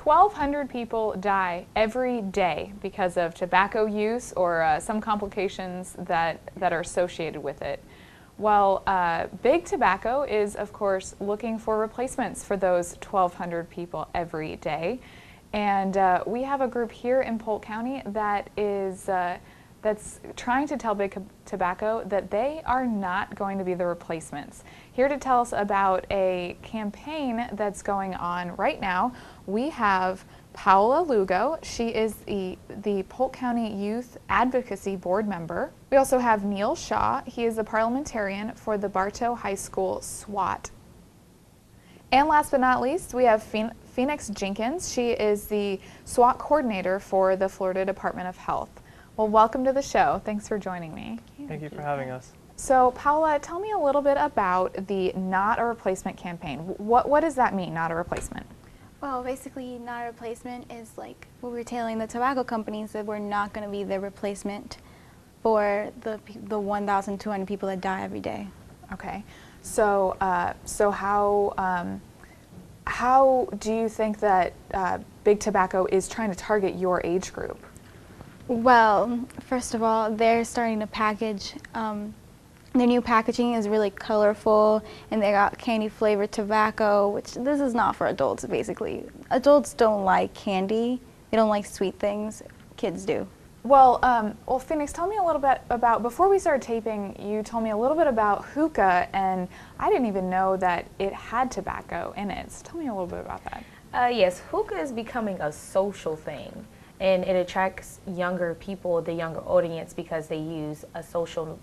1,200 people die every day because of tobacco use or some complications that are associated with it. Well, Big Tobacco is, of course, looking for replacements for those 1,200 people every day. And we have a group here in Polk County that is that's trying to tell Big Tobacco that they are not going to be the replacements. Here to tell us about a campaign that's going on right now, we have Paola Lugo. She is the Polk County Youth Advocacy Board member. We also have Neil Shaw. He is the parliamentarian for the Bartow High School SWAT. And last but not least, we have Phoenix Jenkins. She is the SWAT coordinator for the Florida Department of Health. Well, welcome to the show. Thanks for joining me. Thank you for having us. So, Paola, tell me a little bit about the Not a Replacement campaign. What does that mean, not a replacement? Well, basically, not a replacement is like what we're telling the tobacco companies that we're not going to be the replacement for the 1,200 people that die every day. Okay. So, how do you think that Big Tobacco is trying to target your age group? Well, first of all, they're starting to package. Their new packaging is really colorful, and they got candy flavored tobacco, which this is not for adults, basically. Adults don't like candy. They don't like sweet things. Kids do. Well, Phoenix, tell me a little bit about, before we started taping, you told me a little bit about hookah, and I didn't even know that it had tobacco in it. So tell me a little bit about that. Yes, hookah is becoming a social thing, and it attracts younger people, the younger audience, because they use a social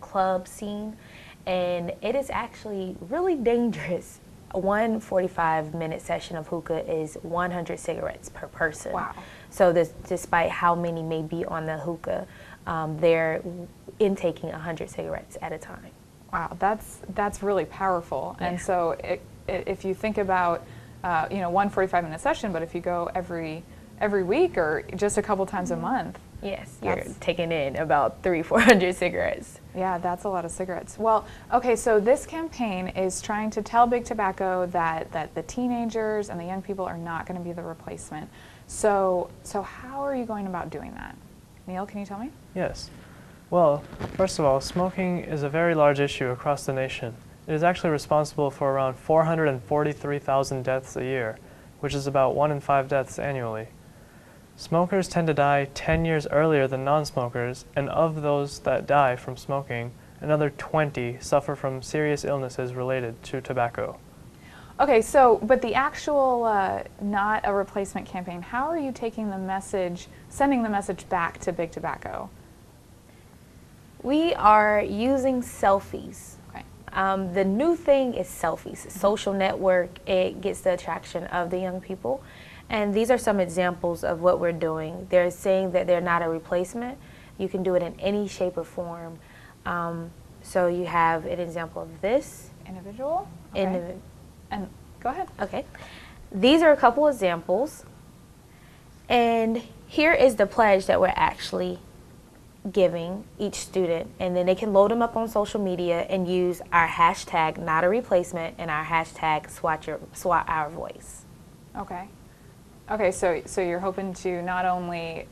club scene, and it is actually really dangerous. One 45-minute session of hookah is 100 cigarettes per person. Wow. So despite how many may be on the hookah, they're intaking 100 cigarettes at a time. Wow, that's really powerful. Yeah. And so if you think about, one 45-minute session, but if you go every week or just a couple times a month. Yes, you're taking in about 300-400 cigarettes. Yeah, that's a lot of cigarettes. Well, okay, so this campaign is trying to tell Big Tobacco that the teenagers and the young people are not going to be the replacement. So how are you going about doing that? Neil, can you tell me? Yes. Well, first of all, smoking is a very large issue across the nation. It is actually responsible for around 443,000 deaths a year, which is about 1 in 5 deaths annually. Smokers tend to die 10 years earlier than non-smokers, and of those that die from smoking, another 20 suffer from serious illnesses related to tobacco. Okay, so, but the actual Not a Replacement campaign, how are you taking the message, sending the message back to Big Tobacco? We are using selfies. Okay. The new thing is selfies. Social network, it gets the attraction of the young people. And these are some examples of what we're doing. They're saying that they're not a replacement. You can do it in any shape or form. So you have an example of this. Individual? Okay. And go ahead. Okay. These are a couple examples. And here is the pledge that we're actually giving each student. And then they can load them up on social media and use our hashtag not a replacement and our hashtag SWAT our voice. Okay. Okay, so you're hoping to not only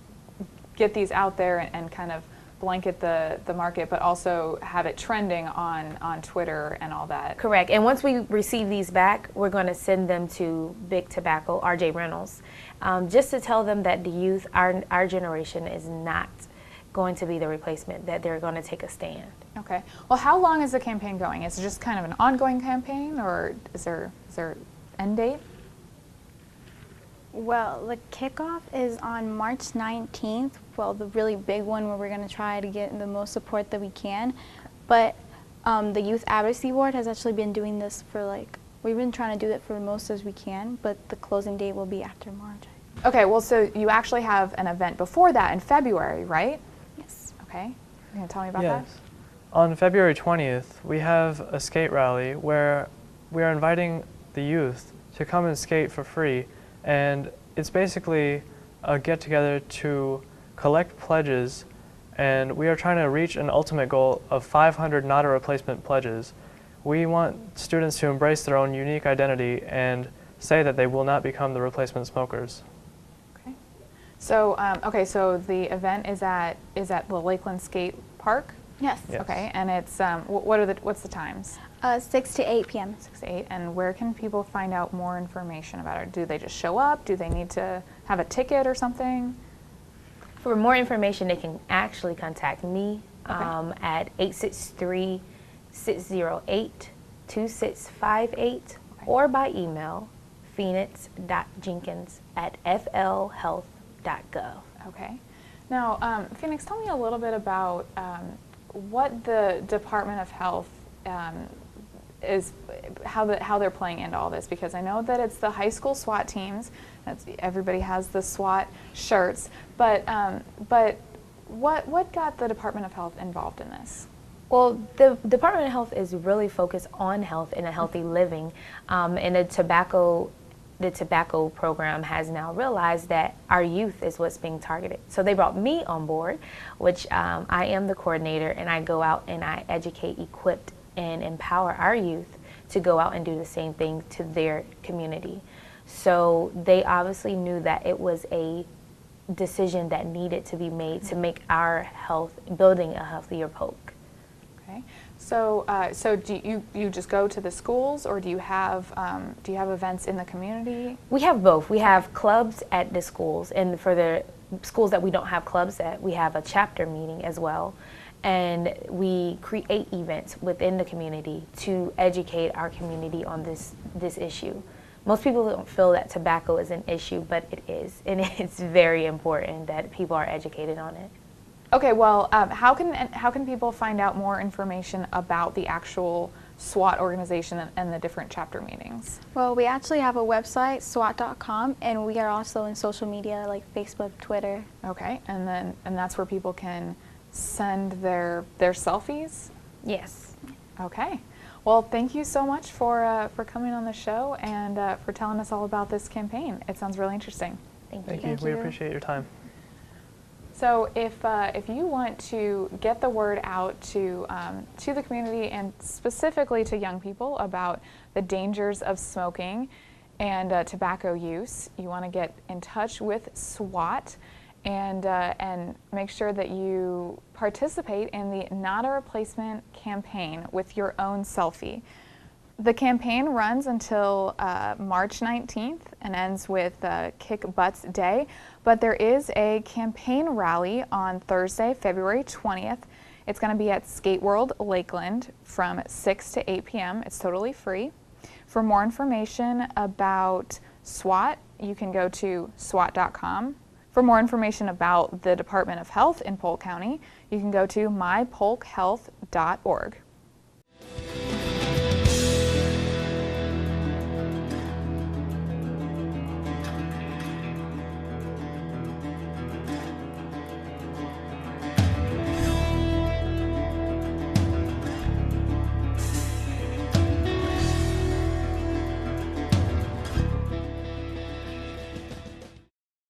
get these out there and kind of blanket the market, but also have it trending on Twitter and all that. Correct. And once we receive these back, we're going to send them to Big Tobacco, RJ Reynolds, just to tell them that the youth, our generation, is not going to be the replacement, that they're going to take a stand. Okay. Well, how long is the campaign going? Is it just kind of an ongoing campaign, or is there an end date? Well, the kickoff is on March 19th, well, the really big one where we're going to try to get the most support that we can. But the Youth Advocacy Board has actually been doing this for we've been trying to do it for the most as we can, but the closing date will be after March. Okay, well, so you actually have an event before that in February, right? Yes. Okay. You going to tell me about Yes. that? On February 20th, we have a skate rally where we are inviting the youth to come and skate for free. And it's basically a get-together to collect pledges, and we are trying to reach an ultimate goal of 500 not-a-replacement pledges. We want students to embrace their own unique identity and say that they will not become the replacement smokers. Okay. So, okay, so the event is at the Lakeland Skate Park? Yes. Yes. Okay, and it's, what's the times? 6 to 8 p.m. 6 to 8, and where can people find out more information about it? Do they just show up? Do they need to have a ticket or something? For more information, they can actually contact me Okay. at 863-608-2658 or by email, phoenix.jenkins@flhealth.gov. Okay. Now, Phoenix, tell me a little bit about what the Department of Health is, how they're playing into all this, because I know that it's the high school SWAT teams. Everybody has the SWAT shirts, but what got the Department of Health involved in this? Well, the Department of Health is really focused on health and a healthy living, and the tobacco program has now realized that our youth is what's being targeted. So they brought me on board, which I am the coordinator, and I go out and I educate, equip, and empower our youth to go out and do the same thing to their community. So they obviously knew that it was a decision that needed to be made to make our health, building a healthier Polk. Okay. So, so do you just go to the schools, or do you have events in the community? We have both. We have clubs at the schools, and for the schools that we don't have clubs at, we have a chapter meeting as well. And we create events within the community to educate our community on this issue. Most people don't feel that tobacco is an issue, but it is, and it's very important that people are educated on it. Okay, well, how can people find out more information about the actual SWAT organization and the different chapter meetings? Well, we actually have a website, swat.com, and we are also in social media like Facebook, Twitter. Okay, and that's where people can send their selfies? Yes. Okay. Well, thank you so much for coming on the show and for telling us all about this campaign. It sounds really interesting. Thank you. Thank you. Thank We you. appreciate your time. So if you want to get the word out to the community and specifically to young people about the dangers of smoking and tobacco use, you want to get in touch with SWAT and make sure that you participate in the Not a Replacement campaign with your own selfie. The campaign runs until March 19th and ends with Kick Butts Day, but there is a campaign rally on Thursday, February 20th. It's going to be at Skate World Lakeland from 6 to 8 p.m. It's totally free. For more information about SWAT, you can go to swat.com. For more information about the Department of Health in Polk County, you can go to mypolkhealth.org.